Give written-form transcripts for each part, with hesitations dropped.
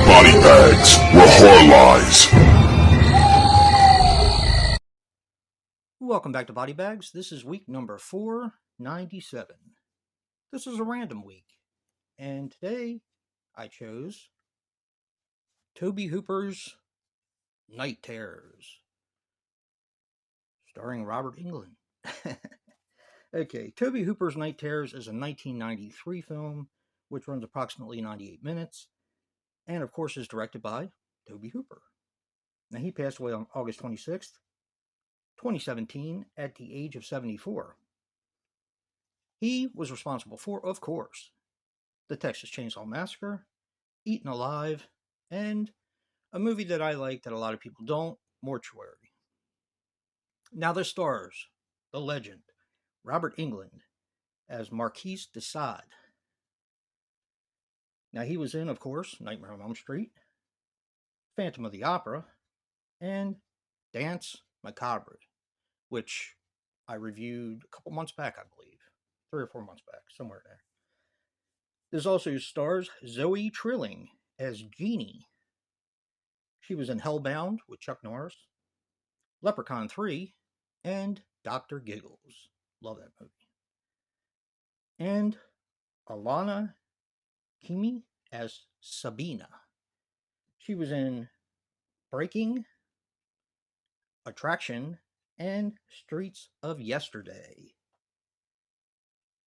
BodyBags, where horror lies. Welcome back to BodyBags. This is week number 497. This is a random week, and today I chose Tobe Hooper's Night Terrors, starring Robert Englund. Okay, Tobe Hooper's Night Terrors is a 1993 film, which runs approximately 98 minutes, and of course is directed by Tobe Hooper. Now, he passed away on August 26th, 2017, at the age of 74. He was responsible for, of course, the Texas Chainsaw Massacre, Eaten Alive, and a movie that I like that a lot of people don't, Mortuary. Now, the stars, the legend, Robert Englund as Marquis de Sade. Now, he was in, of course, Nightmare on Elm Street, Phantom of the Opera, and Danse Macabre, which I reviewed a couple months back, I believe. 3 or 4 months back, somewhere there. This also stars Zoe Trilling as Jeannie. She was in Hellbound with Chuck Norris, Leprechaun 3, and Dr. Giggles. Love that movie. And Alana Kimi as Sabina. She was in Breaking, Attraction, and Streets of Yesterday.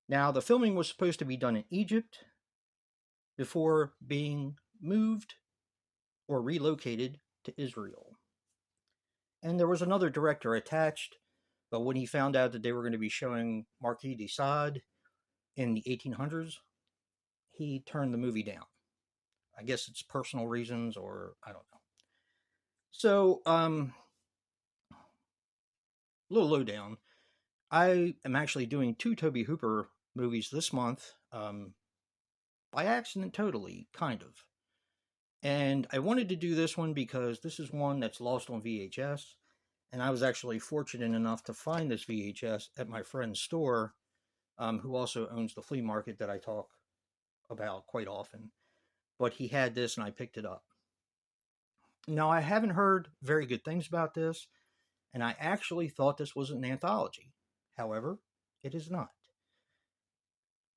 Now, the filming was supposed to be done in Egypt before being moved or relocated to Israel. And there was another director attached, but when he found out that they were going to be showing Marquis de Sade in the 1800s, he turned the movie down. I guess it's personal reasons, or I don't know. So, a little lowdown. I am actually doing 2 Tobe Hooper movies this month, by accident totally, kind of. And I wanted to do this one because this is one that's lost on VHS, and I was actually fortunate enough to find this VHS at my friend's store, who also owns the flea market that I talk about quite often. But he had this, and I picked it up. Now, I haven't heard very good things about this, and I actually thought this was an anthology. However, it is not.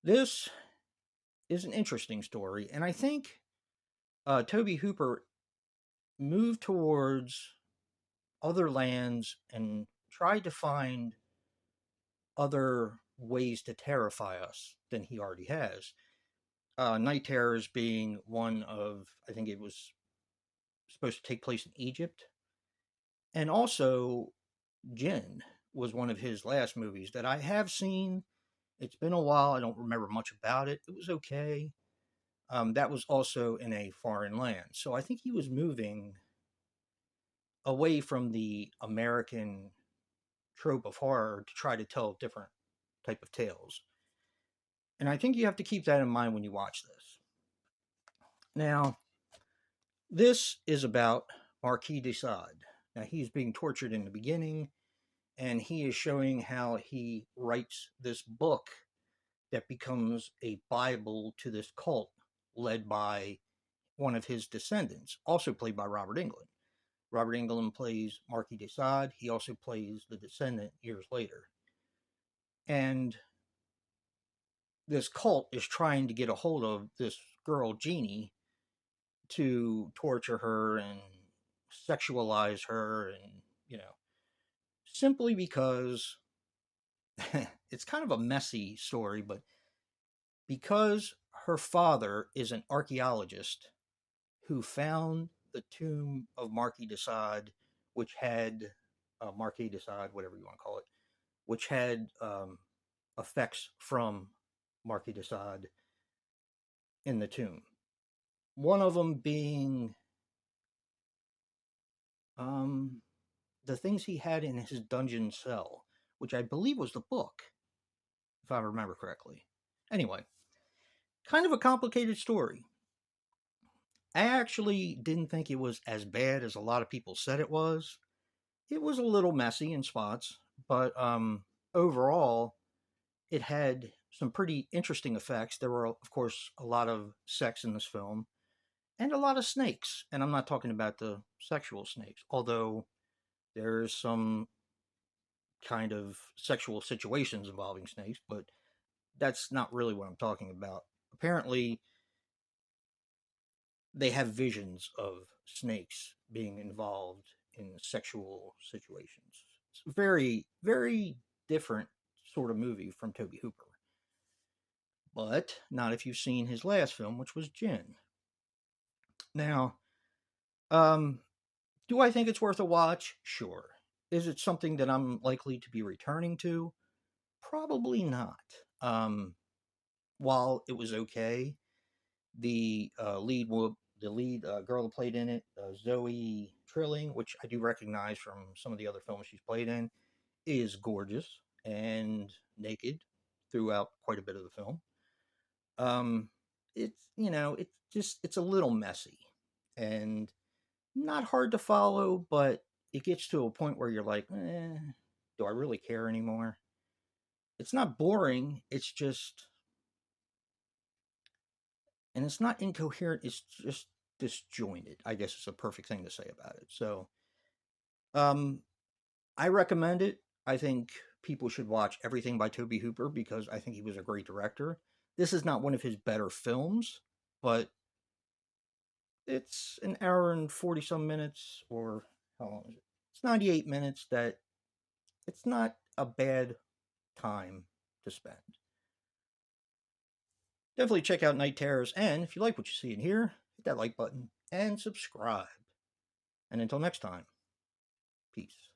This is an interesting story, and I think Tobe Hooper moved towards other lands and tried to find other ways to terrify us than he already has. Night Terrors being one of, I think it was supposed to take place in Egypt. And also, Jinn was one of his last movies that I have seen. It's been a while. I don't remember much about it. It was okay. That was also in a foreign land. So I think he was moving away from the American trope of horror to try to tell different type of tales. And I think you have to keep that in mind when you watch this. Now, this is about Marquis de Sade. Now, he's being tortured in the beginning, and he is showing how he writes this book that becomes a Bible to this cult led by one of his descendants, also played by Robert Englund. Robert Englund plays Marquis de Sade. He also plays the descendant years later. And this cult is trying to get a hold of this girl, Jeannie, to torture her and sexualize her, and, simply because it's kind of a messy story, but because her father is an archaeologist who found the tomb of Marquis de Sade, which had, Marquis de Sade, whatever you want to call it, which had effects from Marquis de Sade in the tomb. One of them being the things he had in his dungeon cell, which I believe was the book, if I remember correctly. Anyway, kind of a complicated story. I actually didn't think it was as bad as a lot of people said it was. It was a little messy in spots, but overall, it had some pretty interesting effects. There were, of course, a lot of sex in this film and a lot of snakes. And I'm not talking about the sexual snakes, although there's some kind of sexual situations involving snakes, but that's not really what I'm talking about. Apparently, they have visions of snakes being involved in sexual situations. It's a very, very different sort of movie from Tobe Hooper. But not if you've seen his last film, which was Gin. Now, um, do I think it's worth a watch? Sure. Is it something that I'm likely to be returning to? Probably not. Um, while it was okay, the lead girl who played in it, Zoe Trilling, which I do recognize from some of the other films she's played in, is gorgeous and naked throughout quite a bit of the film. Um, it's it's a little messy and not hard to follow, but it gets to a point where you're like, do I really care anymore? It's not boring. It's just, and it's not incoherent. It's just disjointed. I guess is a perfect thing to say about it. So, um, I recommend it. I think people should watch everything by Tobe Hooper because I think he was a great director. This is not one of his better films, but it's an hour and 40 some minutes, or how long is it? It's 98 minutes that it's not a bad time to spend. Definitely check out Night Terrors, and if you like what you see in here, hit that like button and subscribe. And until next time, peace.